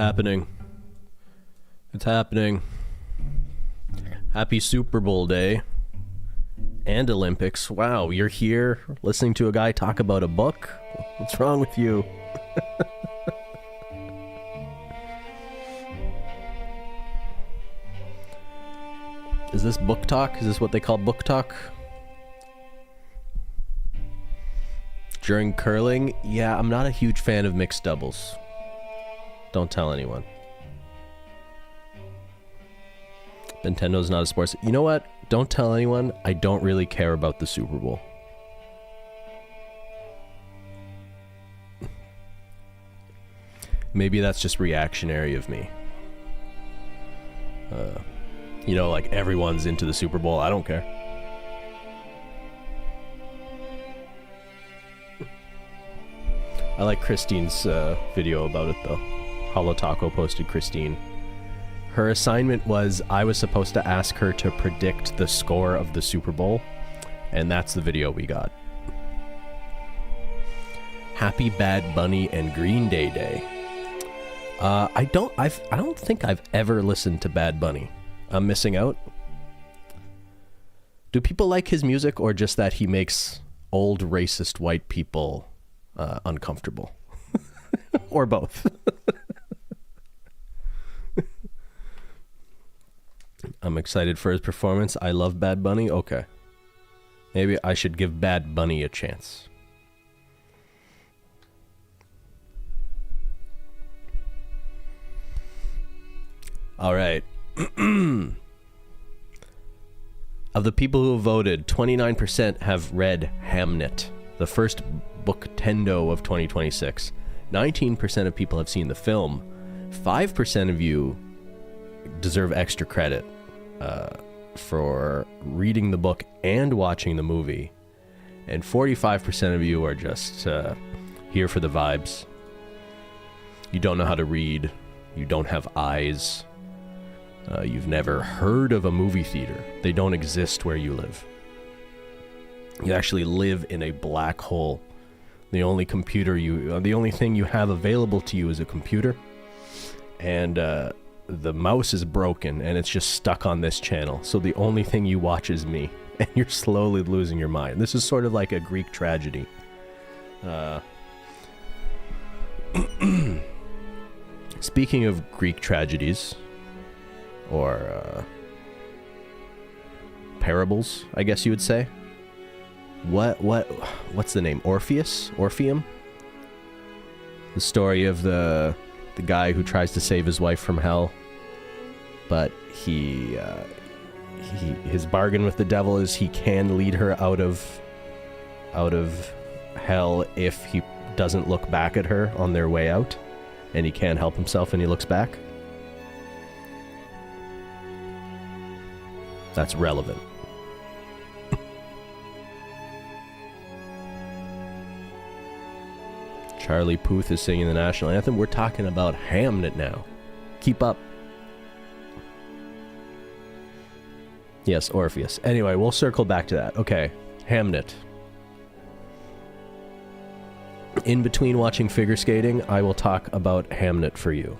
happening. It's happening. Happy Super Bowl day. And Olympics. Wow, you're here listening to a guy talk about a book? What's wrong with you? Is this book talk? Is this what they call book talk? During curling? Yeah, I'm not a huge fan of mixed doubles. Don't tell anyone. Nintendo's not a sports... You know what? Don't tell anyone. I don't really care about the Super Bowl. Maybe that's just reactionary of me. You know, like everyone's into the Super Bowl. I don't care. I like Christine's video about it, though. Holo Taco posted Christine. Her assignment was I was supposed to ask her to predict the score of the Super Bowl, and that's the video we got. Happy Bad Bunny and Green Day Day. I don't think I've ever listened to Bad Bunny. I'm missing out. Do people like his music, or just that he makes old racist white people uncomfortable? Or both? I'm excited for his performance. I love Bad Bunny. Okay. Maybe I should give Bad Bunny a chance. All right. Of the people who voted, 29% have read Hamnet, the first booktendo of 2026. 19% of people have seen the film. 5% of you deserve extra credit for reading the book and watching the movie. And 45% of you are just here for the vibes. You don't know how to read. You don't have eyes. You've never heard of a movie theater. They don't exist where you live. You actually live in a black hole. The only thing you have available to you is a computer. And the mouse is broken and it's just stuck on this channel. So the only thing you watch is me. And you're slowly losing your mind. This is sort of like a Greek tragedy. Speaking of Greek tragedies, or parables, I guess you would say. What's the name? Orpheum? The story of the guy who tries to save his wife from hell, but his bargain with the devil is he can lead her out of hell if he doesn't look back at her on their way out, and he can't help himself and he looks back. That's relevant. Charlie Puth is singing the national anthem. We're talking about Hamnet now. Keep up. Yes, Orpheus. Anyway, we'll circle back to that. Okay, Hamnet. In between watching figure skating, I will talk about Hamnet for you.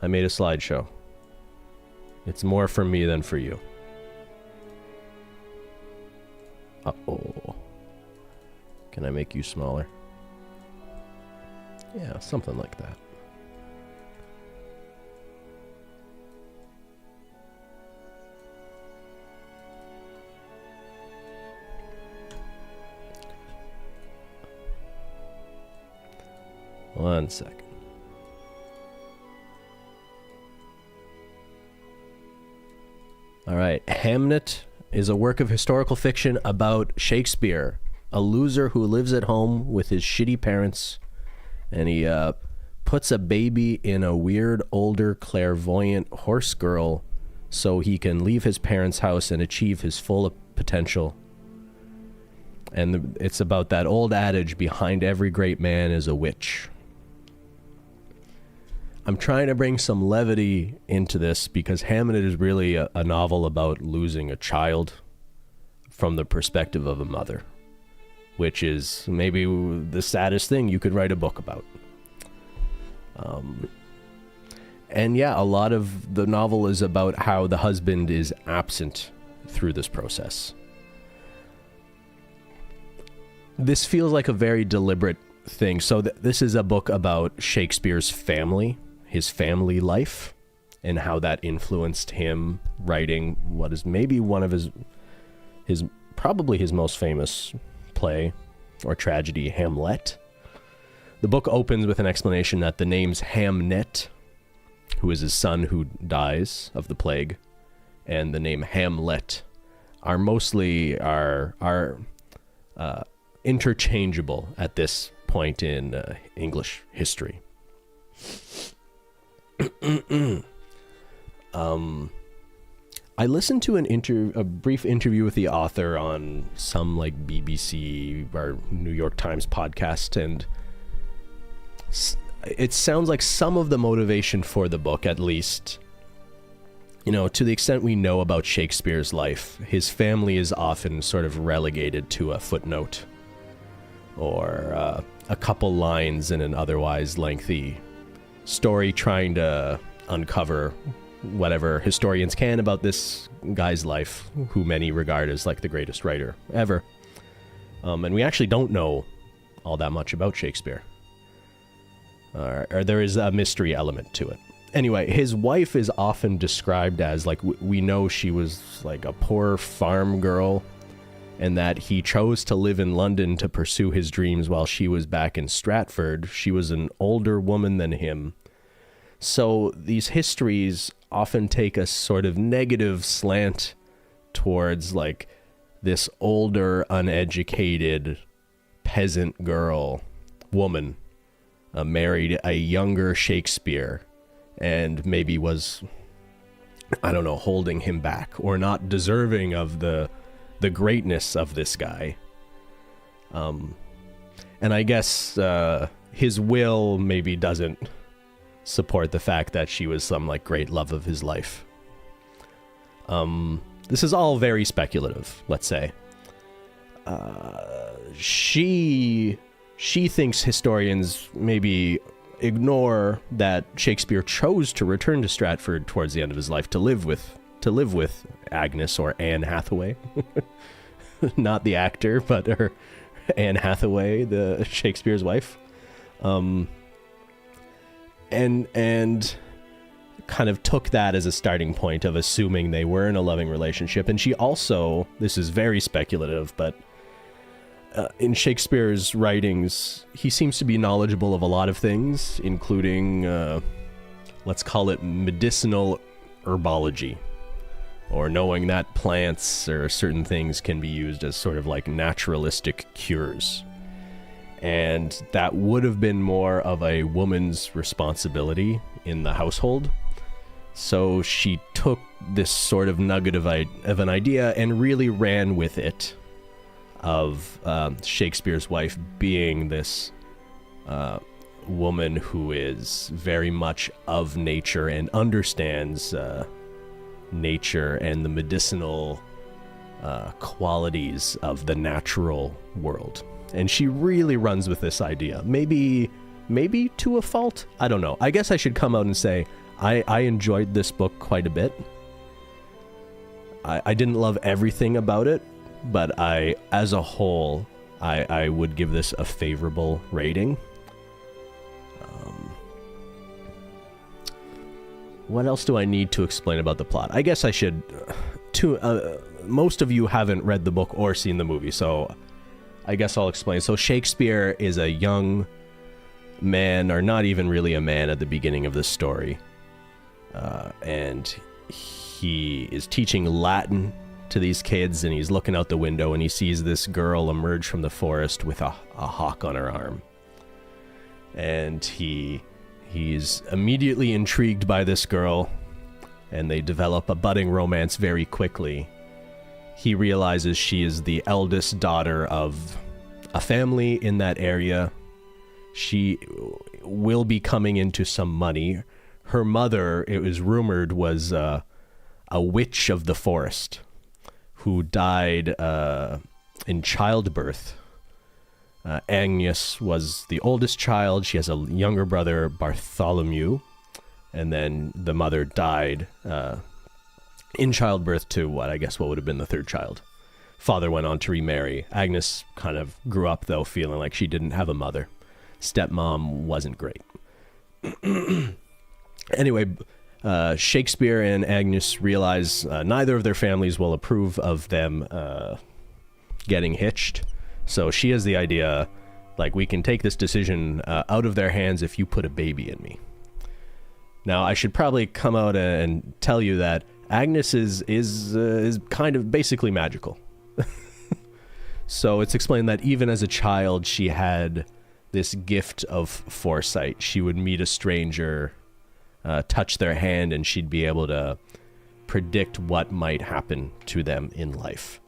I made a slideshow. It's more for me than for you. Uh-oh. Can I make you smaller? Yeah, something like that. One second. All right, Hamnet is a work of historical fiction about Shakespeare, a loser who lives at home with his shitty parents, and he puts a baby in a weird, older, clairvoyant horse girl so he can leave his parents' house and achieve his full potential. And it's about that old adage, behind every great man is a witch. I'm trying to bring some levity into this because Hamnet is really a novel about losing a child from the perspective of a mother, which is maybe the saddest thing you could write a book about. And yeah, a lot of the novel is about how the husband is absent through this process. This feels like a very deliberate thing. So this is a book about Shakespeare's family, his family life, and how that influenced him writing what is maybe one of his probably his most famous play or tragedy, Hamlet. The book opens with an explanation that the names Hamnet, who is his son who dies of the plague, and the name Hamlet are mostly interchangeable at this point in English history. I listened to a brief interview with the author on some like BBC or New York Times podcast, and it sounds like some of the motivation for the book, at least, to the extent we know about Shakespeare's life, his family is often sort of relegated to a footnote or a couple lines in an otherwise lengthy story trying to uncover whatever historians can about this guy's life, who many regard as like the greatest writer ever. And we actually don't know all that much about Shakespeare. Or there is a mystery element to it. Anyway, his wife is often described as like, we know she was like a poor farm girl, and that he chose to live in London to pursue his dreams while she was back in Stratford. She was an older woman than him. So these histories often take a sort of negative slant towards like this older, uneducated peasant woman married a younger Shakespeare and maybe was, I don't know, holding him back or not deserving of the greatness of this guy. And I guess his will maybe doesn't support the fact that she was some like great love of his life. This is all very speculative, let's say. She thinks historians maybe ignore that Shakespeare chose to return to Stratford towards the end of his life to live with Agnes, or Anne Hathaway. Not the actor, but her Anne Hathaway, the Shakespeare's wife. And kind of took that as a starting point of assuming they were in a loving relationship. And she also, this is very speculative, but in Shakespeare's writings, he seems to be knowledgeable of a lot of things, including, let's call it medicinal herbology, or knowing that plants or certain things can be used as sort of like naturalistic cures. And that would have been more of a woman's responsibility in the household. So she took this sort of nugget of an idea and really ran with it, of Shakespeare's wife being this woman who is very much of nature and understands nature and the medicinal qualities of the natural world. And she really runs with this idea. Maybe to a fault? I don't know. I guess I should come out and say I enjoyed this book quite a bit. I didn't love everything about it, but as a whole, I would give this a favorable rating. What else do I need to explain about the plot? I guess I should. Most of you haven't read the book or seen the movie, so I guess I'll explain. So Shakespeare is a young man, or not even really a man at the beginning of the story. And he is teaching Latin to these kids, and he's looking out the window and he sees this girl emerge from the forest with a hawk on her arm. And he's immediately intrigued by this girl, and they develop a budding romance very quickly. He realizes she is the eldest daughter of a family in that area. She will be coming into some money. Her mother, it was rumored, was a witch of the forest who died in childbirth Agnes was the oldest child. She has a younger brother, Bartholomew, and then the mother died in childbirth to what would have been the third child. Father went on to remarry. Agnes kind of grew up, though, feeling like she didn't have a mother. Stepmom wasn't great. Anyway, Shakespeare and Agnes realize neither of their families will approve of them getting hitched. So she has the idea, like, we can take this decision out of their hands if you put a baby in me. Now, I should probably come out and tell you that Agnes is kind of basically magical. So it's explained that even as a child, she had this gift of foresight. She would meet a stranger, touch their hand, and she'd be able to predict what might happen to them in life.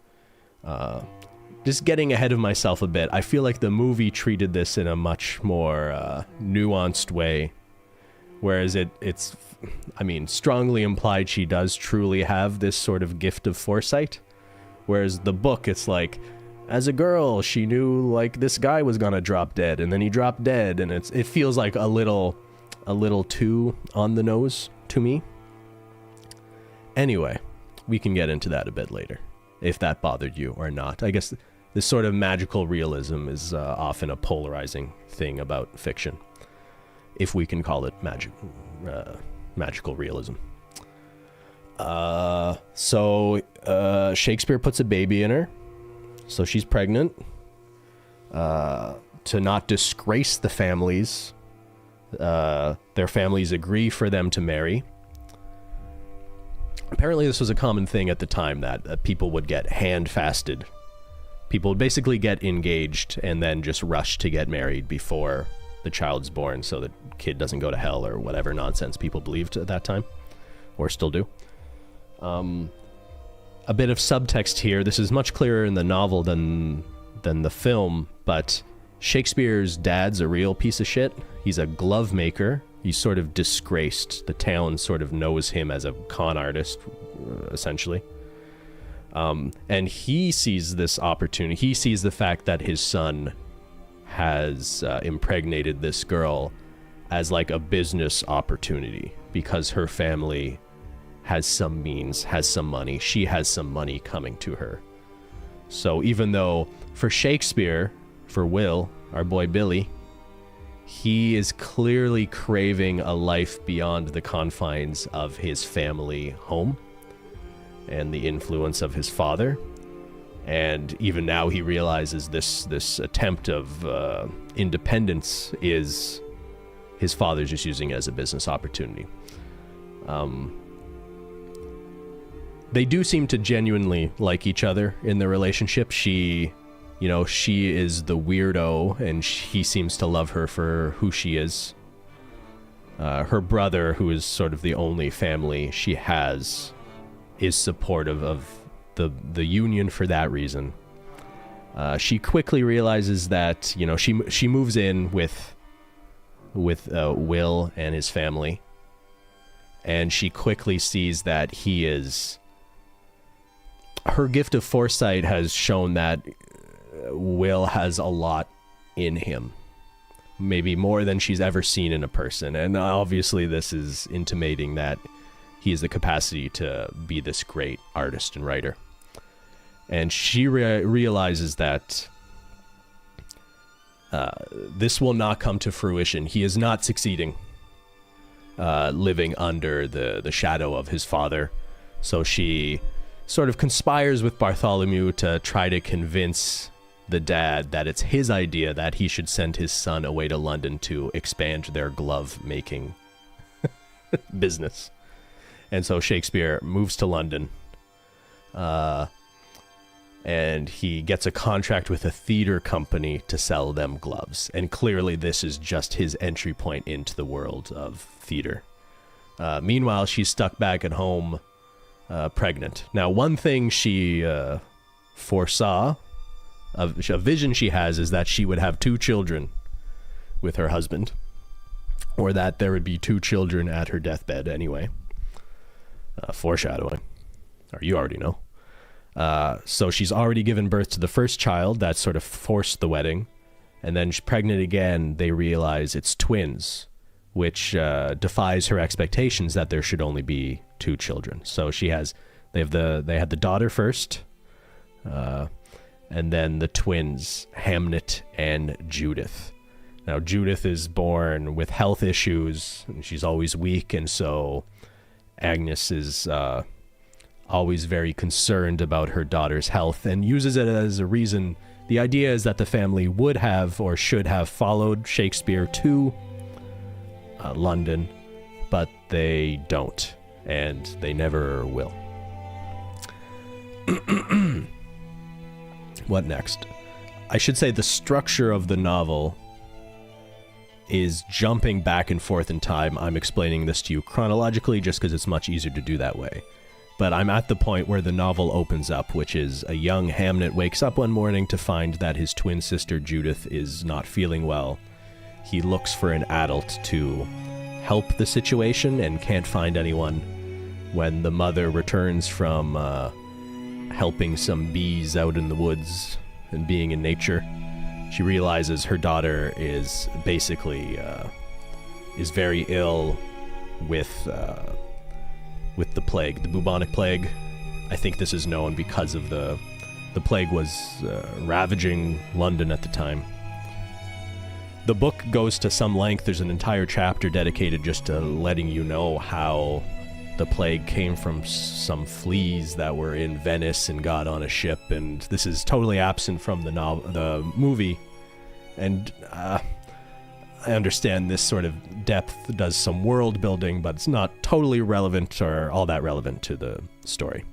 Just getting ahead of myself a bit, I feel like the movie treated this in a much more nuanced way, whereas it's strongly implied she does truly have this sort of gift of foresight, whereas the book, it's like, as a girl, she knew, like, this guy was gonna drop dead, and then he dropped dead, and it feels like a little too on the nose to me. Anyway, we can get into that a bit later, if that bothered you or not. I guess this sort of magical realism is often a polarizing thing about fiction, if we can call it magical realism. So Shakespeare puts a baby in her, so she's pregnant. To not disgrace the families, their families agree for them to marry. Apparently this was a common thing at the time, that people would get hand-fasted. People would basically get engaged and then just rush to get married before the child's born, so the kid doesn't go to hell or whatever nonsense people believed at that time, or still do. A bit of subtext here. This is much clearer in the novel than the film, but Shakespeare's dad's a real piece of shit. He's a glove maker. He's sort of disgraced. The town sort of knows him as a con artist, essentially. And he sees this opportunity. He sees the fact that his son has impregnated this girl as like a business opportunity, because her family has some means, has some money. She has some money coming to her. So even though for Shakespeare, for Will, our boy Billy, he is clearly craving a life beyond the confines of his family home and the influence of his father. And even now he realizes this attempt of independence is his father's just using it as a business opportunity. They do seem to genuinely like each other in the relationship. She is the weirdo, and he seems to love her for who she is. Her brother, who is sort of the only family she has, is supportive of the union for that reason. She quickly realizes that, she moves in with Will and his family, and she quickly sees that her gift of foresight has shown that Will has a lot in him, maybe more than she's ever seen in a person. And obviously this is intimating that he has the capacity to be this great artist and writer. And she realizes that this will not come to fruition. He is not succeeding living under the shadow of his father. So she sort of conspires with Bartholomew to try to convince the dad that it's his idea that he should send his son away to London to expand their glove making business. And so Shakespeare moves to London, and he gets a contract with a theater company to sell them gloves. And clearly this is just his entry point into the world of theater. Meanwhile, she's stuck back at home, pregnant. Now, one thing she foresaw, a vision she has, is that she would have 2 children with her husband, or that there would be 2 children at her deathbed anyway. Foreshadowing, or you already know. So she's already given birth to the first child. That sort of forced the wedding. And then she's pregnant again. They realize it's twins, which defies her expectations that there should only be 2 children. So they had the daughter first, and then the twins, Hamnet and Judith. Now, Judith is born with health issues, and she's always weak, and so Agnes is always very concerned about her daughter's health and uses it as a reason. The idea is that the family would have or should have followed Shakespeare to London, but they don't, and they never will. What next? I should say the structure of the novel is jumping back and forth in time. I'm explaining this to you chronologically just because it's much easier to do that way. But I'm at the point where the novel opens up, which is a young Hamnet wakes up one morning to find that his twin sister Judith is not feeling well. He looks for an adult to help the situation and can't find anyone. When the mother returns from helping some bees out in the woods and being in nature, she realizes her daughter is basically is very ill with the plague, the bubonic plague. I think this is known because of the plague was ravaging London at the time. The book goes to some length. There's an entire chapter dedicated just to letting you know how the plague came from some fleas that were in Venice and got on a ship, and this is totally absent from the movie. And I understand this sort of depth does some world building, but it's not totally relevant or all that relevant to the story.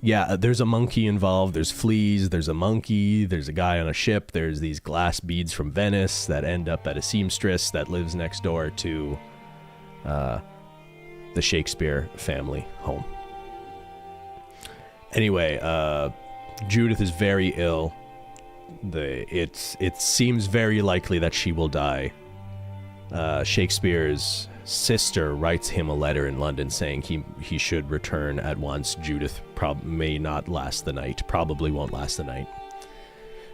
Yeah, there's a monkey involved, there's fleas, there's a monkey, there's a guy on a ship, there's these glass beads from Venice that end up at a seamstress that lives next door to the Shakespeare family home. Anyway, Judith is very ill. It seems very likely that she will die. Shakespeare's sister writes him a letter in London saying he should return at once. Judith may not last the night, probably won't last the night.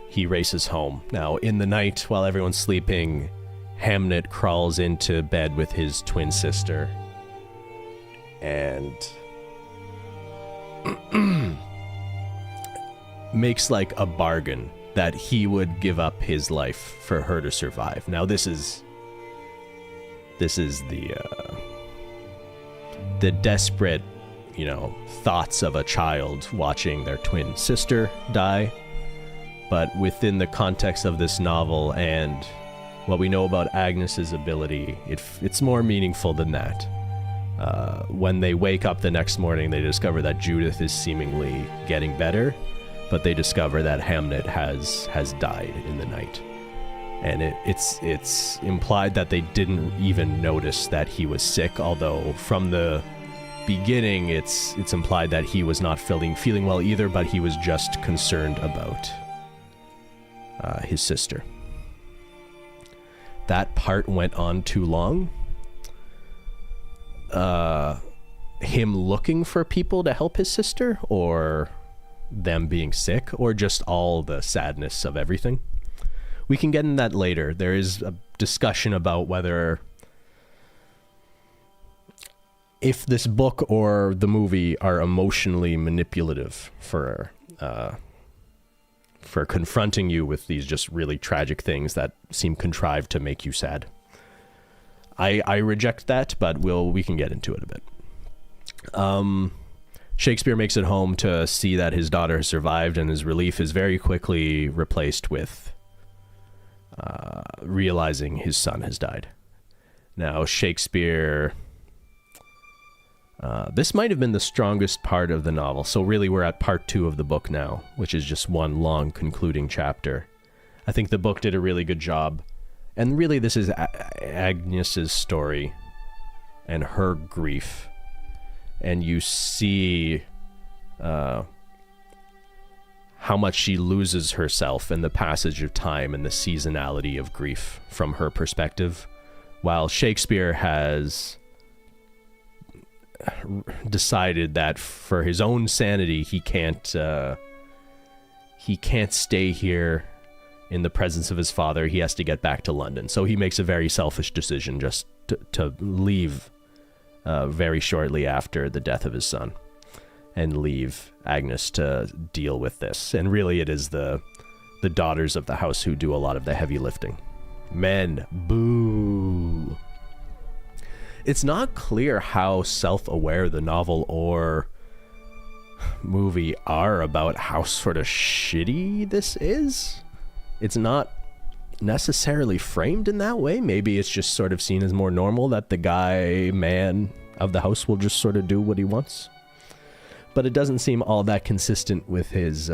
He races home. Now, in the night, while everyone's sleeping, Hamnet crawls into bed with his twin sister and makes like a bargain that he would give up his life for her to survive. Now, this is the desperate, thoughts of a child watching their twin sister die. But within the context of this novel and what we know about Agnes's ability, it's more meaningful than that. When they wake up the next morning, they discover that Judith is seemingly getting better, but they discover that Hamnet has died in the night. And it's implied that they didn't even notice that he was sick, although from the beginning it's implied that he was not feeling well either, but he was just concerned about his sister. That part went on too long. Him looking for people to help his sister, or them being sick, or just all the sadness of everything. We can get in that later. There is a discussion about whether if this book or the movie are emotionally manipulative for confronting you with these just really tragic things that seem contrived to make you sad. I reject that, but we can get into it a bit. Shakespeare makes it home to see that his daughter has survived, and his relief is very quickly replaced with realizing his son has died. Now, Shakespeare... this might have been the strongest part of the novel, so really we're at part 2 of the book now, which is just one long concluding chapter. I think the book did a really good job, and really this is Agnes's story and her grief, and you see how much she loses herself in the passage of time and the seasonality of grief from her perspective, while Shakespeare has decided that for his own sanity he can't stay here in the presence of his father, he has to get back to London. So he makes a very selfish decision just to leave very shortly after the death of his son and leave Agnes to deal with this. And really it is the daughters of the house who do a lot of the heavy lifting. Men, boo. It's not clear how self-aware the novel or movie are about how sort of shitty this is. It's not necessarily framed in that way. Maybe it's just sort of seen as more normal that the man of the house will just sort of do what he wants. But it doesn't seem all that consistent with his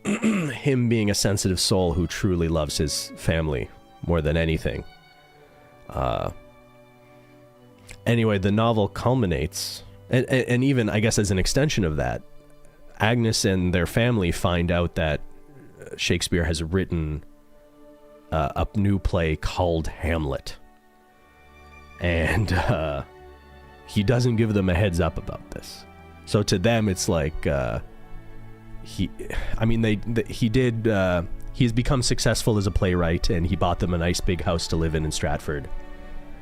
him being a sensitive soul who truly loves his family more than anything. Anyway, the novel culminates, and even, I guess, as an extension of that, Agnes and their family find out that Shakespeare has written a new play called Hamlet. And he doesn't give them a heads up about this. So to them, it's like, he's become successful as a playwright, and he bought them a nice big house to live in Stratford.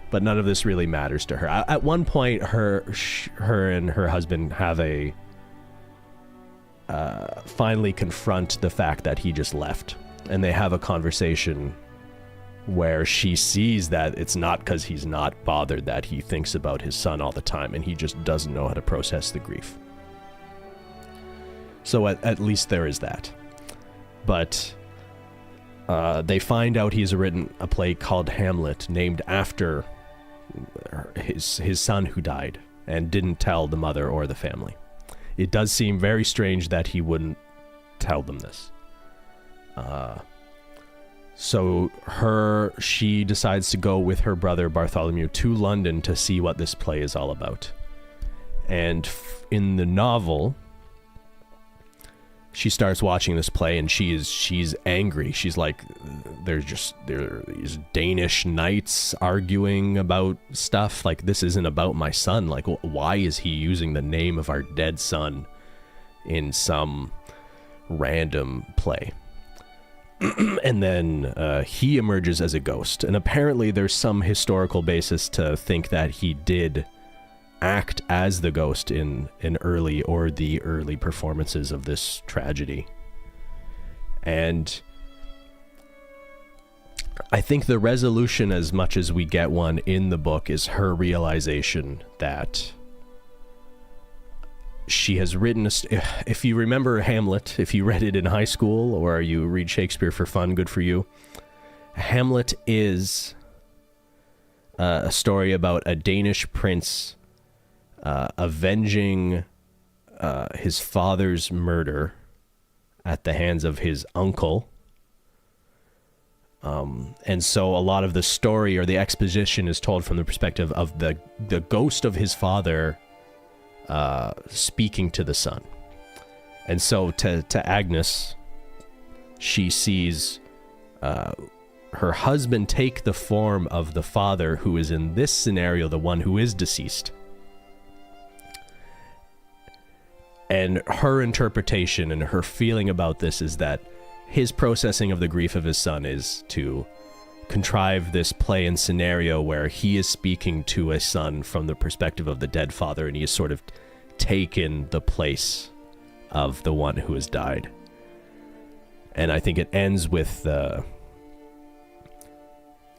But none of this really matters to her. At one point, her and her husband have finally confront the fact that he just left. And they have a conversation where she sees that it's not because he's not bothered, that he thinks about his son all the time, and he just doesn't know how to process the grief. So at least there is that. But they find out he's written a play called Hamlet, named after his son who died, and didn't tell the mother or the family. It does seem very strange that he wouldn't tell them this. So she decides to go with her brother Bartholomew to London to see what this play is all about. And in the novel, she starts watching this play, and she's angry. She's like, there are these Danish knights arguing about stuff. Like, this isn't about my son. Like, why is he using the name of our dead son in some random play? And then he emerges as a ghost. And apparently there's some historical basis to think that he did act as the ghost in the early performances of this tragedy. And I think the resolution, as much as we get one in the book, is her realization that she has written if you remember Hamlet, if you read it in high school or you read Shakespeare for fun, good for you. Hamlet is a story about a Danish prince avenging his father's murder at the hands of his uncle. And so a lot of the story or the exposition is told from the perspective of the ghost of his father speaking to the son. And so to Agnes, she sees her husband take the form of the father, who is in this scenario the one who is deceased. And her interpretation and her feeling about this is that his processing of the grief of his son is to contrive this play and scenario where he is speaking to a son from the perspective of the dead father, and he has sort of taken the place of the one who has died. And I think it ends with a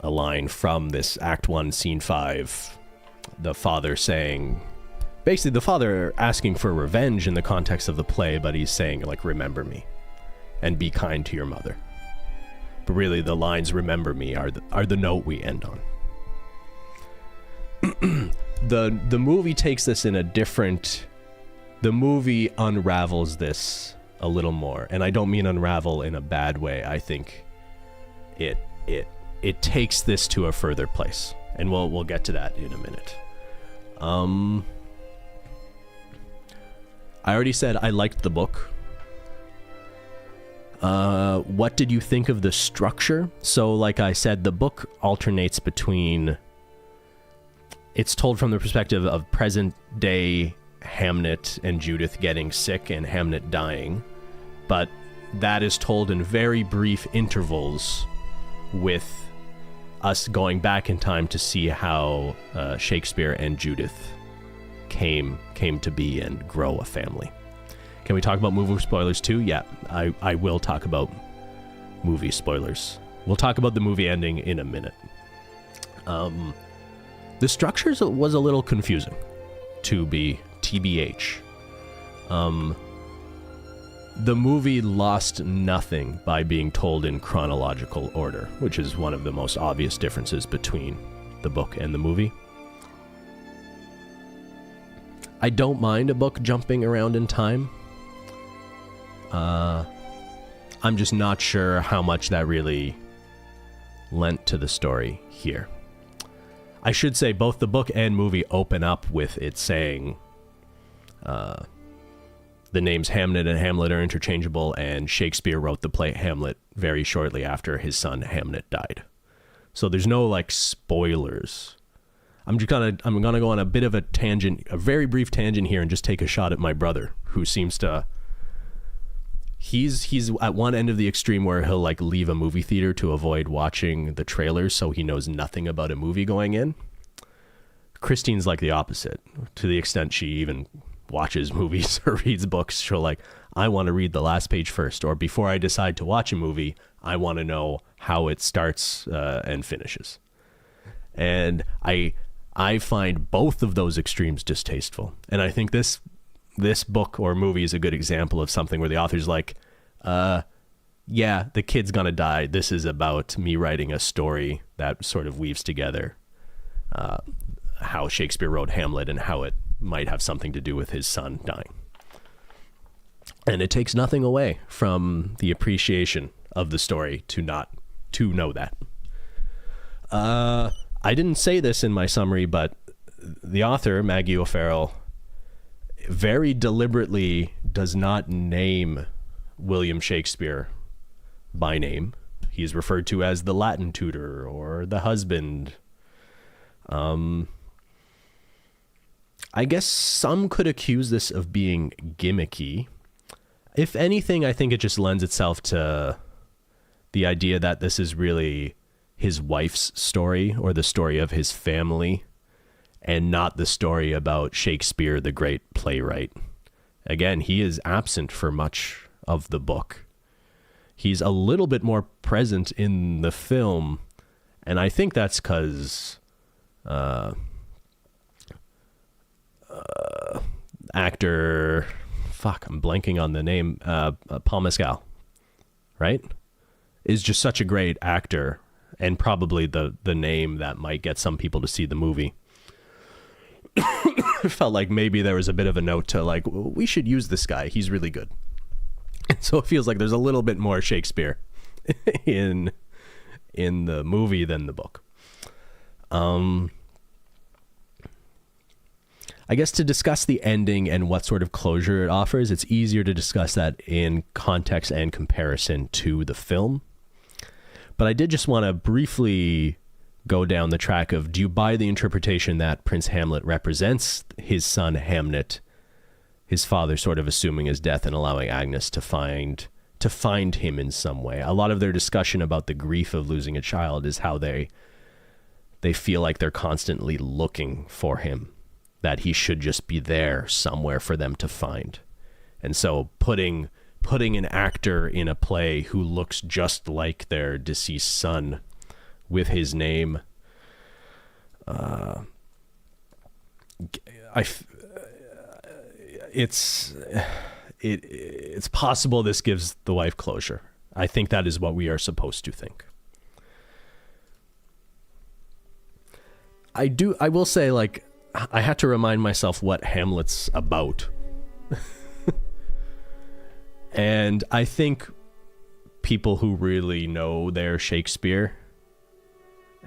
line from this Act 1, Scene 5, the father saying... Basically, the father asking for revenge in the context of the play, but he's saying, like, remember me and be kind to your mother. But really, the lines "remember me" are the note we end on. The movie takes this in a different... The movie unravels this a little more, and I don't mean unravel in a bad way. I think it takes this to a further place, and we'll get to that in a minute. I already said I liked the book. What did you think of the structure? So, like I said, the book alternates between... It's told from the perspective of present-day Hamnet and Judith getting sick and Hamnet dying. But that is told in very brief intervals, with us going back in time to see how Shakespeare and Judith came to be and grow a family. Can we talk about movie spoilers too? Yeah, I will talk about movie spoilers. We'll talk about the movie ending in a minute. The structure was a little confusing, to be TBH. The movie lost nothing by being told in chronological order, which is one of the most obvious differences between the book and the movie. I don't mind a book jumping around in time. I'm just not sure how much that really lent to the story here. I should say both the book and movie open up with it saying the names Hamnet and Hamlet are interchangeable, and Shakespeare wrote the play Hamlet very shortly after his son Hamnet died. So there's no like spoilers. I'm gonna go on a bit of a tangent, a very brief tangent here, and just take a shot at my brother, who seems to he's at one end of the extreme where he'll like leave a movie theater to avoid watching the trailers, so he knows nothing about a movie going in. Christine's like the opposite, to the extent she even watches movies or reads books. She'll like, I want to read the last page first, or before I decide to watch a movie, I want to know how it starts and finishes. And I find both of those extremes distasteful. And I think this book or movie is a good example of something where the author's like, yeah, the kid's gonna die. This is about me writing a story that sort of weaves together how Shakespeare wrote Hamlet and how it might have something to do with his son dying. And it takes nothing away from the appreciation of the story to know that. I didn't say this in my summary, but the author, Maggie O'Farrell, very deliberately does not name William Shakespeare by name. He's referred to as the Latin tutor or the husband. I guess some could accuse this of being gimmicky. If anything, I think it just lends itself to the idea that this is really his wife's story, or the story of his family, and not the story about Shakespeare, the great playwright. Again, he is absent for much of the book. He's a little bit more present in the film, and I think that's because actor, I'm blanking on the name, Paul Mescal, right? Is just such a great actor, and probably the name that might get some people to see the movie. It felt like maybe there was a bit of a note to like, we should use this guy. He's really good. And so it feels like there's a little bit more Shakespeare in the movie than the book. I guess to discuss the ending and what sort of closure it offers, it's easier to discuss that in context and comparison to the film. But I did just want to briefly go down the track of, do you buy the interpretation that Prince Hamlet represents his son Hamnet, his father sort of assuming his death and allowing Agnes to find him in some way? A lot of their discussion about the grief of losing a child is how they feel like they're constantly looking for him, that he should just be there somewhere for them to find. And so putting an actor in a play who looks just like their deceased son with his name, it's possible this gives the wife closure. I think that is what we are supposed to think. I will say, like, I had to remind myself what Hamlet's about. And I think people who really know their Shakespeare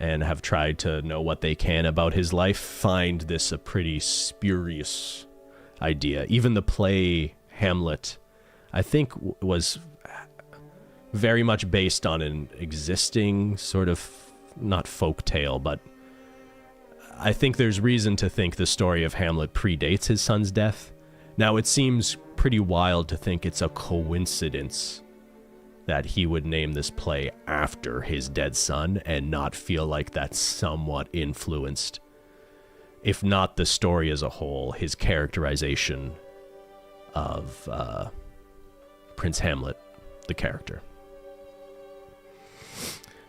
and have tried to know what they can about his life find this a pretty spurious idea. Even the play Hamlet, I think, was very much based on an existing sort of, not folk tale, but I think there's reason to think the story of Hamlet predates his son's death. Now, it seems pretty wild to think it's a coincidence that he would name this play after his dead son and not feel like that's somewhat influenced, if not the story as a whole, his characterization of Prince Hamlet, the character.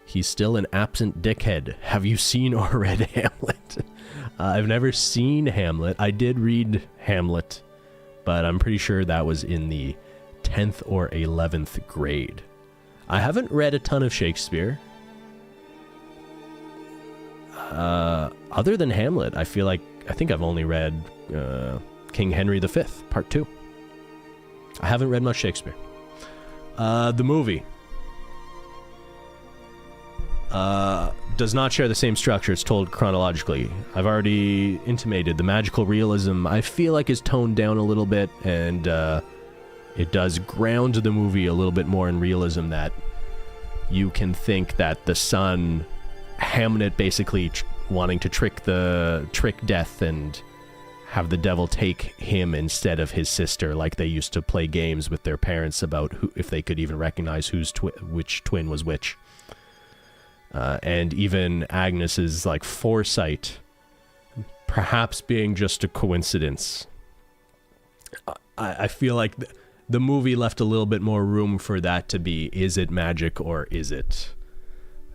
He's still an absent dickhead. Have you seen or read Hamlet? I've never seen Hamlet. I did read Hamlet, but I'm pretty sure that was in the 10th or 11th grade. I haven't read a ton of Shakespeare. Other than Hamlet, I think I've only read King Henry V, Part 2. I haven't read much Shakespeare. The movie does not share the same structure. It's told chronologically. I've already intimated the magical realism, I feel like, is toned down a little bit, and it does ground the movie a little bit more in realism, that you can think that the son, Hamnet, basically wanting to trick death and have the devil take him instead of his sister, like they used to play games with their parents about if they could even recognize which twin was which. And even Agnes's foresight perhaps being just a coincidence. I feel like the movie left a little bit more room for that to be, is it magic or is it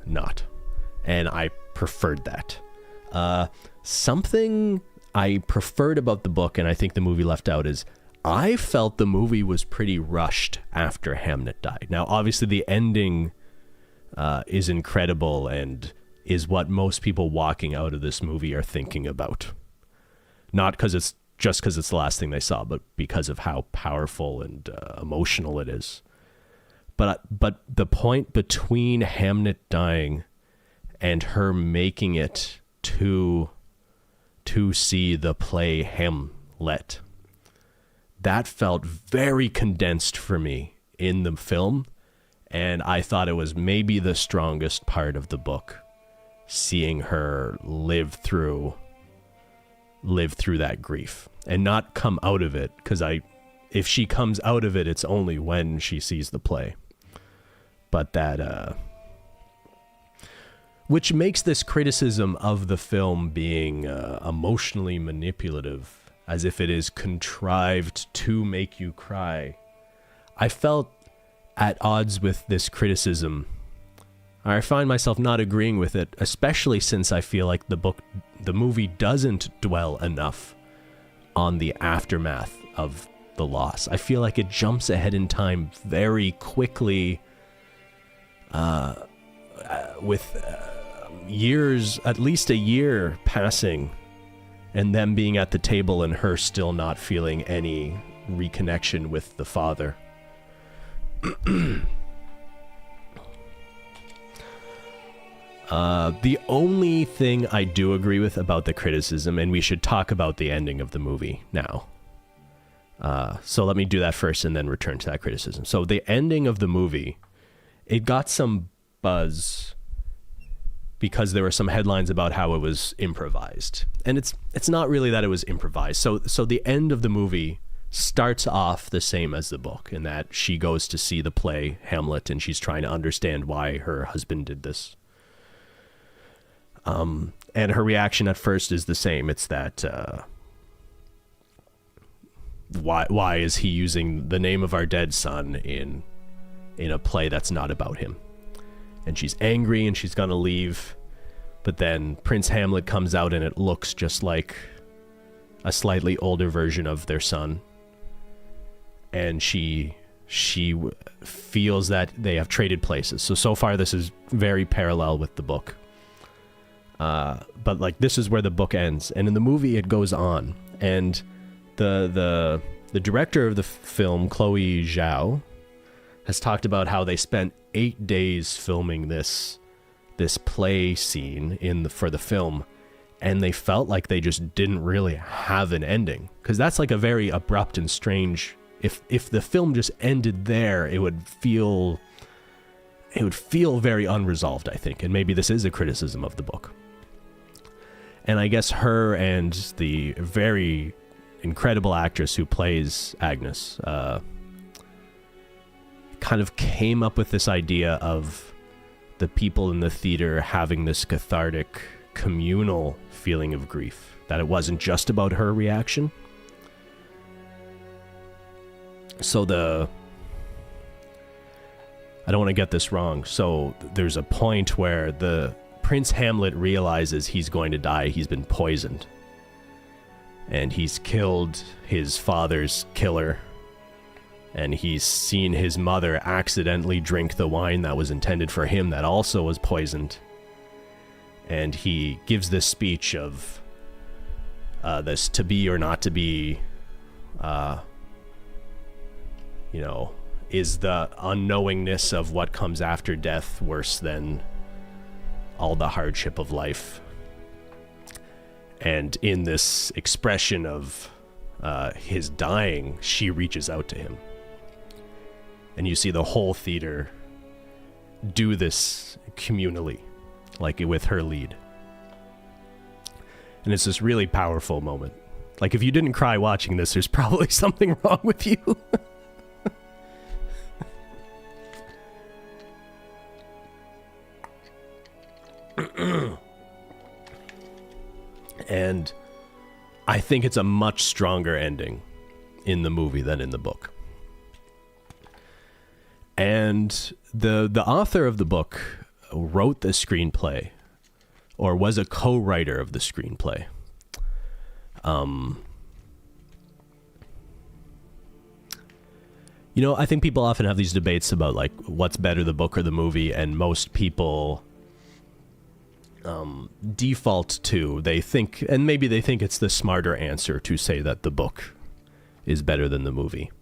not? And I preferred that. Something I preferred about the book, and I think the movie left out, is I felt the movie was pretty rushed after Hamnet died. Now, obviously, the ending is incredible and is what most people walking out of this movie are thinking about. Not because it's the last thing they saw, but because of how powerful and emotional it is. But the point between Hamnet dying and her making it to see the play Hamlet, that felt very condensed for me in the film, and I thought it was maybe the strongest part of the book, seeing her live through that grief and not come out of it, because if she comes out of it, it's only when she sees the play. But that which makes this criticism of the film being emotionally manipulative, as if it is contrived to make you cry. I felt at odds with this criticism. I find myself not agreeing with it, especially since I feel like the movie doesn't dwell enough on the aftermath of the loss. I feel like it jumps ahead in time very quickly, with years, at least a year passing, and them being at the table and her still not feeling any reconnection with the father. The only thing I do agree with about the criticism, and we should talk about the ending of the movie now. So let me do that first and then return to that criticism. So the ending of the movie, it got some buzz because there were some headlines about how it was improvised. And it's not really that it was improvised. So the end of the movie starts off the same as the book, in that she goes to see the play Hamlet and she's trying to understand why her husband did this. And her reaction at first is the same. It's that why is he using the name of our dead son in a play that's not about him? And she's angry and she's gonna leave, but then Prince Hamlet comes out and it looks just like a slightly older version of their son, and she feels that they have traded places. So far this is very parallel with the book, but this is where the book ends, and in the movie it goes on. And the director of the film, Chloe Zhao, has talked about how they spent 8 days filming this play scene for the film, and they felt like they just didn't really have an ending, because that's a very abrupt and strange. If the film just ended there, it would feel very unresolved, I think, and maybe this is a criticism of the book. And I guess her and the very incredible actress who plays Agnes kind of came up with this idea of the people in the theater having this cathartic, communal feeling of grief, that it wasn't just about her reaction. So I don't want to get this wrong. So there's a point where the Prince Hamlet realizes he's going to die. He's been poisoned. And he's killed his father's killer. And he's seen his mother accidentally drink the wine that was intended for him that also was poisoned. And he gives this speech of this to be or not to be, is the unknowingness of what comes after death worse than all the hardship of life? And in this expression of his dying, she reaches out to him. And you see the whole theater do this communally, like with her lead. And it's this really powerful moment. Like, if you didn't cry watching this, there's probably something wrong with you. And I think it's a much stronger ending in the movie than in the book. And the author of the book wrote the screenplay, or was a co-writer of the screenplay. I think people often have these debates about, like, what's better, the book or the movie, and most people default to, they think it's the smarter answer to say that the book is better than the movie.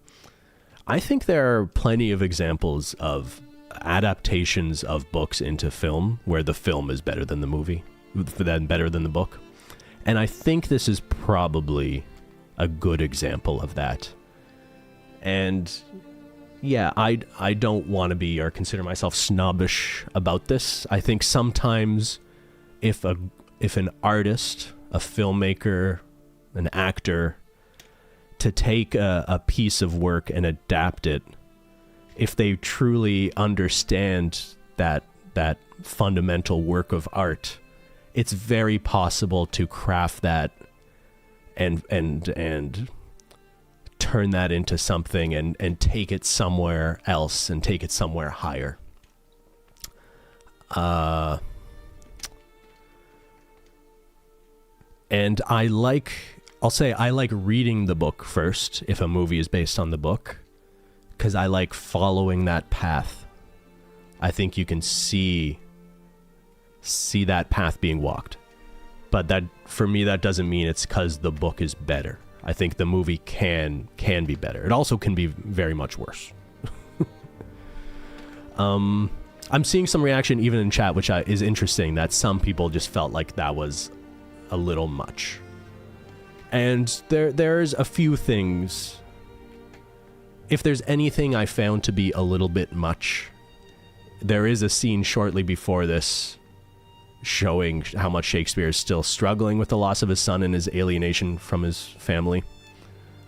I think there are plenty of examples of adaptations of books into film where the film is better than the movie, better than the book. And I think this is probably a good example of that. And yeah, I don't want to be or consider myself snobbish about this. I think sometimes if an artist, a filmmaker, an actor, to take a piece of work and adapt it, if they truly understand that fundamental work of art, it's very possible to craft that and turn that into something and take it somewhere else and take it somewhere higher. And I like reading the book first if a movie is based on the book, because I like following that path. I think you can see that path being walked. But that, for me, that doesn't mean it's because the book is better. I think the movie can be better. It also can be very much worse. I'm seeing some reaction even in chat, which is interesting, that some people just felt like that was a little much. And there's a few things. If there's anything I found to be a little bit much, there is a scene shortly before this showing how much Shakespeare is still struggling with the loss of his son and his alienation from his family,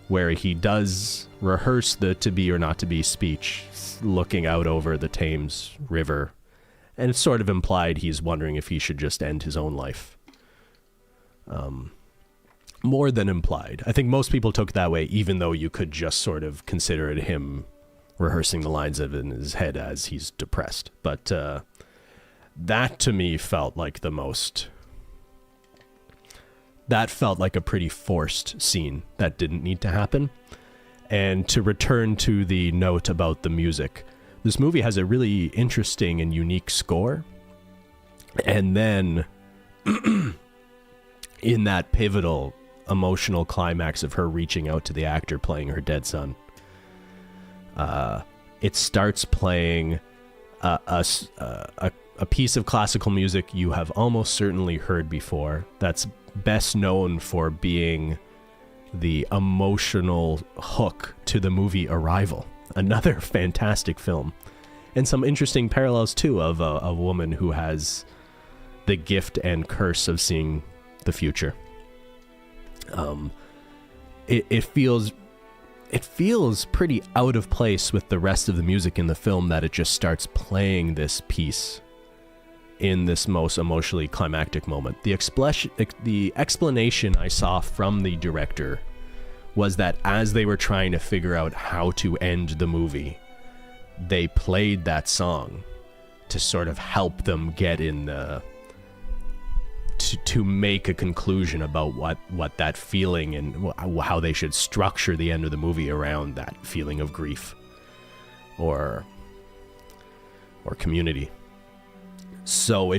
where he does rehearse the to be or not to be speech, looking out over the Thames River, and it's sort of implied he's wondering if he should just end his own life. More than implied. I think most people took it that way, even though you could just sort of consider it him rehearsing the lines of it in his head as he's depressed. But that to me felt like that felt like a pretty forced scene that didn't need to happen. And to return to the note about the music, this movie has a really interesting and unique score. And then in that pivotal emotional climax of her reaching out to the actor playing her dead son, it starts playing a piece of classical music you have almost certainly heard before, that's best known for being the emotional hook to the movie Arrival, another fantastic film, and some interesting parallels too of a woman who has the gift and curse of seeing the future. It feels it feels pretty out of place with the rest of the music in the film that it just starts playing this piece in this most emotionally climactic moment. The explanation I saw from the director was that as they were trying to figure out how to end the movie, they played that song to sort of help them get in the to make a conclusion about what that feeling and how they should structure the end of the movie around that feeling of grief or community. So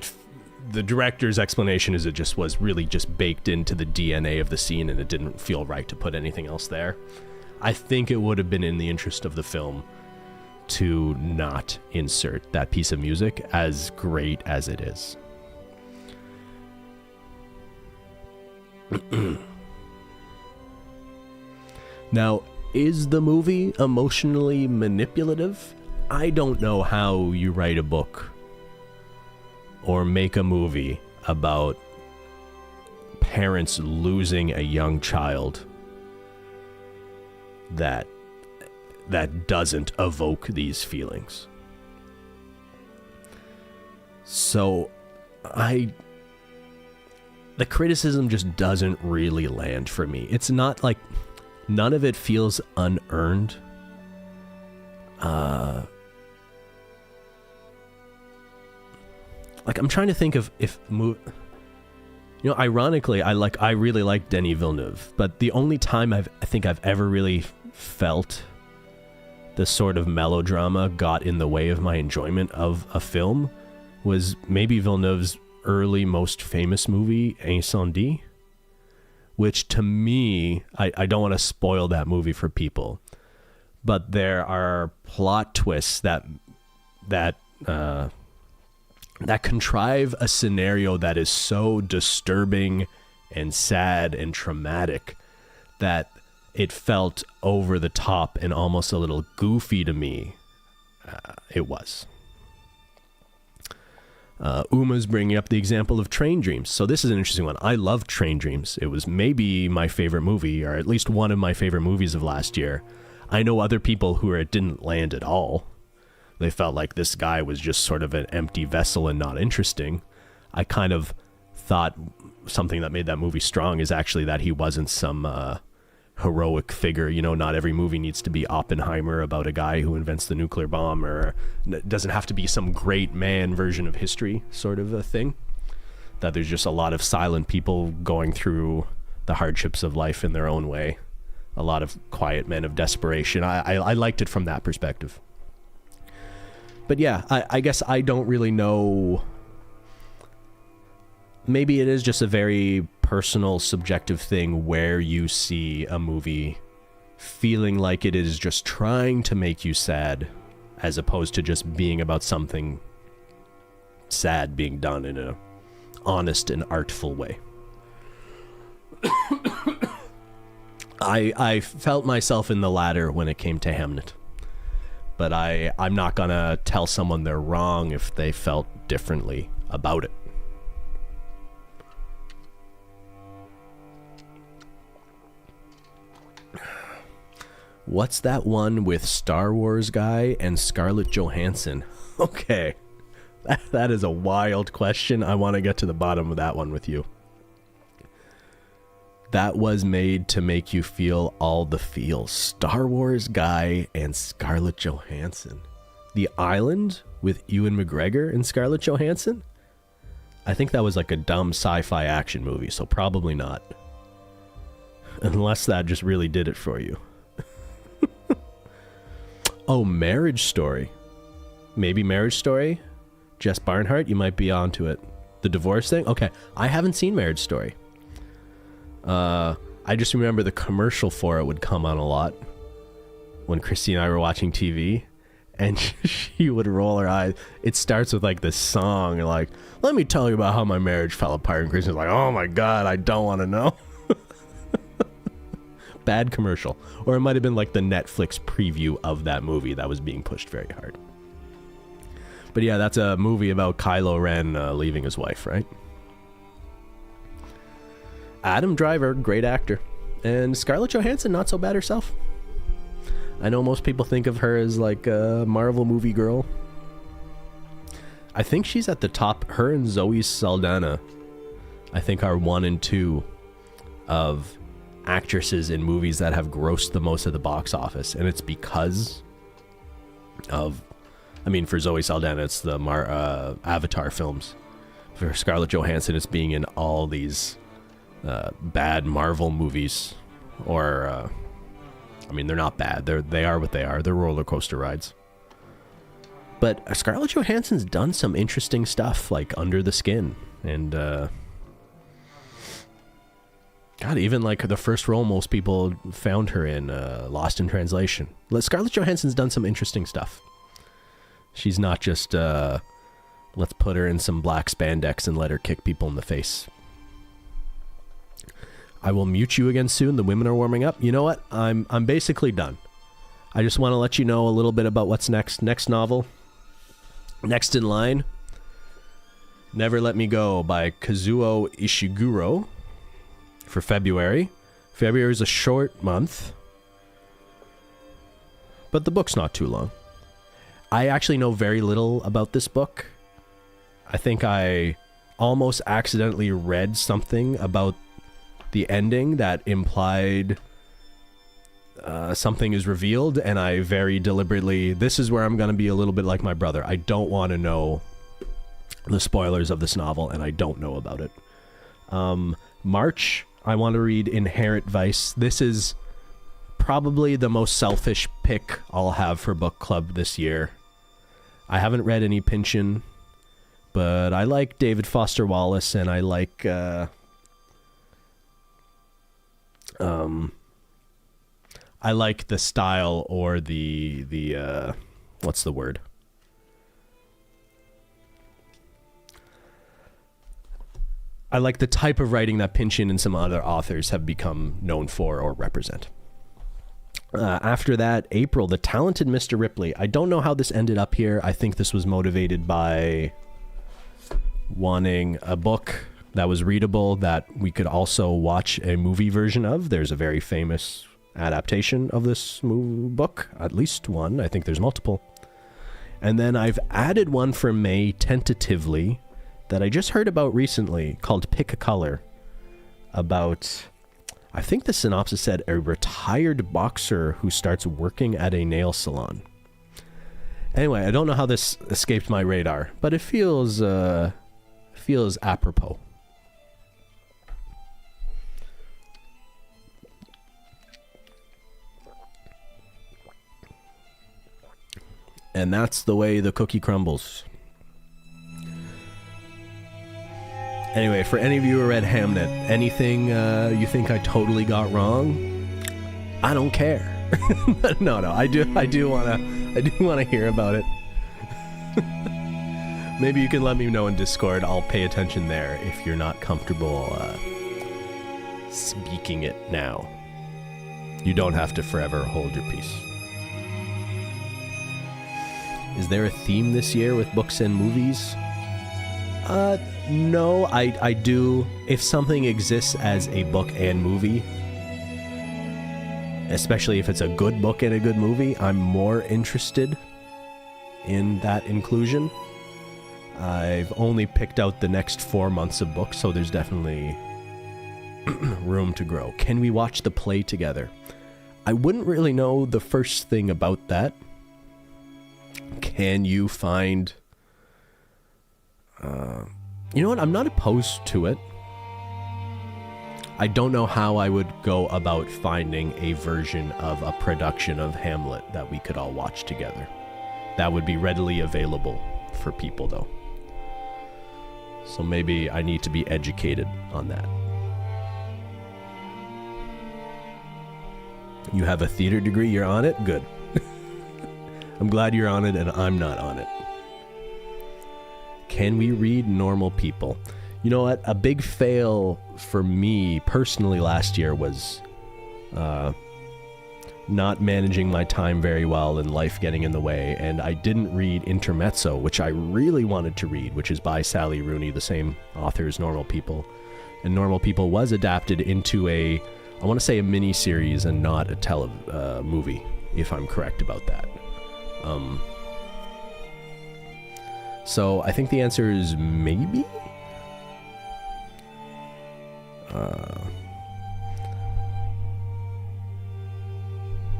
the director's explanation is it just was really just baked into the DNA of the scene, and it didn't feel right to put anything else there. I think it would have been in the interest of the film to not insert that piece of music, as great as it is. Now, is the movie emotionally manipulative? I don't know how you write a book or make a movie about parents losing a young child that doesn't evoke these feelings. So the criticism just doesn't really land for me. It's not like none of it feels unearned. Like I'm trying to think of ironically, I really like Denis Villeneuve, but the only time I think I've ever really felt the sort of melodrama got in the way of my enjoyment of a film was maybe Villeneuve's early most famous movie, Incendie, which to me, I don't want to spoil that movie for people, but there are plot twists that contrive a scenario that is so disturbing and sad and traumatic that it felt over the top and almost a little goofy to me. It was. Uma's bringing up the example of Train Dreams. So this is an interesting one. I love Train Dreams. It was maybe my favorite movie, or at least one of my favorite movies of last year. I know other people who it didn't land at all. They felt like this guy was just sort of an empty vessel and not interesting. I kind of thought something that made that movie strong is actually that he wasn't some heroic figure. You know, not every movie needs to be Oppenheimer about a guy who invents the nuclear bomb, or it doesn't have to be some great man version of history sort of a thing. That there's just a lot of silent people going through the hardships of life in their own way. A lot of quiet men of desperation. I liked it from that perspective. But yeah, I guess I don't really know. Maybe it is just a very personal, subjective thing where you see a movie feeling like it is just trying to make you sad, as opposed to just being about something sad being done in a honest and artful way. I felt myself in the latter when it came to Hamnet. But I'm not going to tell someone they're wrong if they felt differently about it. What's that one with Star Wars guy and Scarlett Johansson? Okay, that is a wild question. I want to get to the bottom of that one with you. That was made to make you feel all the feels. Star Wars guy and Scarlett Johansson. The Island with Ewan McGregor and Scarlett Johansson? I think that was like a dumb sci-fi action movie, so probably not. Unless that just really did it for you. Oh, Marriage Story. Maybe Marriage Story? Jess Barnhart, you might be onto it. The divorce thing? Okay, I haven't seen Marriage Story. I just remember the commercial for it would come on a lot when Christy and I were watching TV, and she would roll her eyes. It starts with like this song, like, let me tell you about how my marriage fell apart, and Christy's like, oh my God, I don't want to know. Bad commercial. Or it might have been like the Netflix preview of that movie that was being pushed very hard. But yeah, that's a movie about Kylo Ren leaving his wife, right? Adam Driver, great actor. And Scarlett Johansson, not so bad herself. I know most people think of her as like a Marvel movie girl. I think she's at the top. Her and Zoe Saldana, I think, are 1 and 2 of actresses in movies that have grossed the most at the box office. And it's because of, I mean, for Zoe Saldana, it's the Avatar films. For Scarlett Johansson, it's being in all these bad Marvel movies. Or, I mean, they're not bad. They are what they are. They're roller coaster rides. But Scarlett Johansson's done some interesting stuff, like Under the Skin. And, God, even like the first role most people found her in, Lost in Translation. Scarlett Johansson's done some interesting stuff. She's not just, let's put her in some black spandex and let her kick people in the face. I will mute you again soon. The women are warming up. You know what? I'm basically done. I just want to let you know a little bit about what's next. Next novel. Next in line. Never Let Me Go by Kazuo Ishiguro for February. February is a short month, but the book's not too long. I actually know very little about this book. I think I almost accidentally read something about the ending that implied something is revealed, and I very deliberately, this is where I'm going to be a little bit like my brother. I don't want to know the spoilers of this novel, and I don't know about it. March, I want to read Inherent Vice. This is probably the most selfish pick I'll have for book club this year. I haven't read any Pynchon, but I like David Foster Wallace, and I like I like the style, or the what's the word? I like the type of writing that Pynchon and some other authors have become known for or represent. After that, April, The Talented Mr. Ripley. I don't know how this ended up here. I think this was motivated by wanting a book that was readable that we could also watch a movie version of. There's a very famous adaptation of this book, at least one. I think there's multiple. And then I've added one for May tentatively that I just heard about recently called Pick a Color, about, I think the synopsis said, a retired boxer who starts working at a nail salon. Anyway, I don't know how this escaped my radar, but it feels apropos. And that's the way the cookie crumbles. Anyway, for any of you who read Hamnet, anything you think I totally got wrong, I don't care. no, I do wanna hear about it. Maybe you can let me know in Discord. I'll pay attention there if you're not comfortable speaking it now. You don't have to forever hold your peace. Is there a theme this year with books and movies? No, I do. If something exists as a book and movie, especially if it's a good book and a good movie, I'm more interested in that inclusion. I've only picked out the next 4 months of books, so there's definitely room to grow. Can we watch the play together? I wouldn't really know the first thing about that. Can you find... you know what? I'm not opposed to it. I don't know how I would go about finding a version of a production of Hamlet that we could all watch together. That would be readily available for people, though. So maybe I need to be educated on that. You have a theater degree, you're on it? Good. I'm glad you're on it and I'm not on it. Can we read Normal People? You know what? A big fail for me personally last year was not managing my time very well and life getting in the way, and I didn't read Intermezzo, which I really wanted to read, which is by Sally Rooney, the same author as Normal People. And Normal People was adapted into a, I want to say a mini-series and not a movie. if I'm correct about that. So I think the answer is maybe?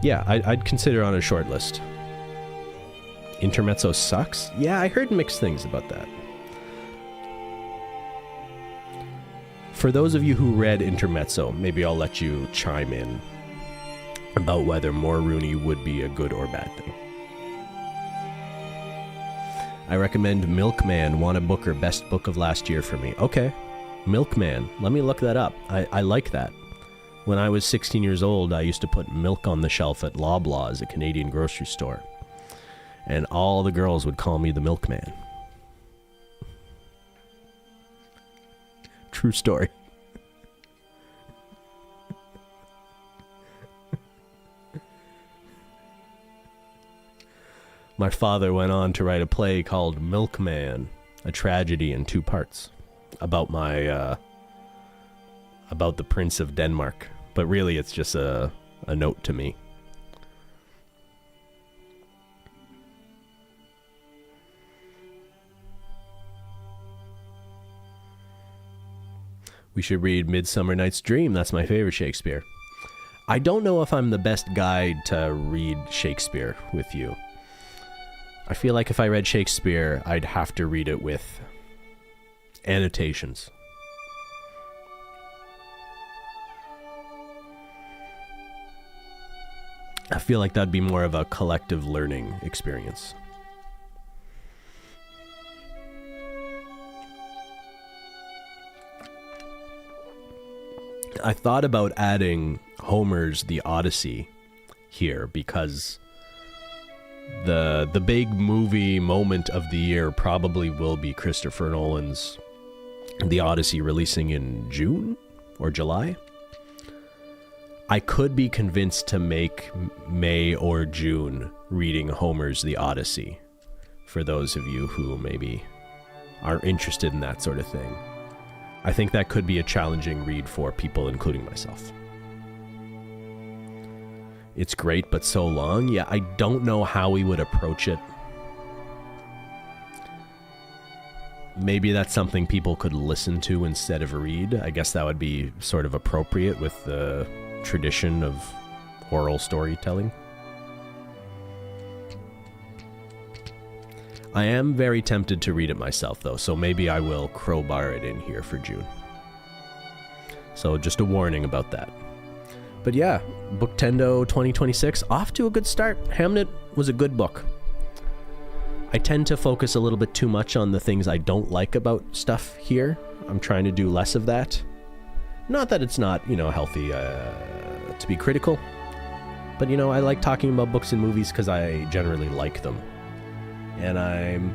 Yeah, I'd consider on a short list. Intermezzo sucks? Yeah, I heard mixed things about that. For those of you who read Intermezzo, maybe I'll let you chime in about whether more Rooney would be a good or bad thing. I recommend Milkman, Wanna Booker, best book of last year for me. Okay, Milkman. Let me look that up. I like that. When I was 16 years old, I used to put milk on the shelf at Loblaws, a Canadian grocery store. And all the girls would call me the Milkman. True story. My father went on to write a play called Milkman, a tragedy in 2 parts, about about the Prince of Denmark. But really, it's just a note to me. We should read Midsummer Night's Dream. That's my favorite Shakespeare. I don't know if I'm the best guide to read Shakespeare with you. I feel like if I read Shakespeare, I'd have to read it with annotations. I feel like that'd be more of a collective learning experience. I thought about adding Homer's The Odyssey here because the big movie moment of the year probably will be Christopher Nolan's The Odyssey releasing in June or July. I could be convinced to make May or June reading Homer's The Odyssey for those of you who maybe are interested in that sort of thing. I think that could be a challenging read for people, including myself. It's great, but so long. Yeah, I don't know how we would approach it. Maybe that's something people could listen to instead of read. I guess that would be sort of appropriate with the tradition of oral storytelling. I am very tempted to read it myself, though, so maybe I will crowbar it in here for June. So just a warning about that. But yeah, Booktendo 2026, off to a good start. Hamnet was a good book. I tend to focus a little bit too much on the things I don't like about stuff here. I'm trying to do less of that. Not that it's not, healthy to be critical. But, I like talking about books and movies because I generally like them. And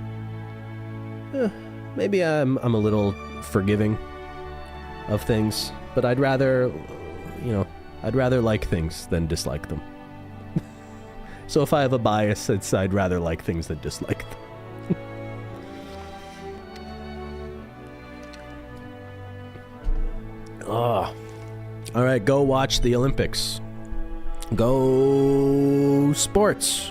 maybe I'm a little forgiving of things. But I'd rather, I'd rather like things than dislike them. So if I have a bias, it's I'd rather like things than dislike them. Oh. All right, go watch the Olympics. Go sports.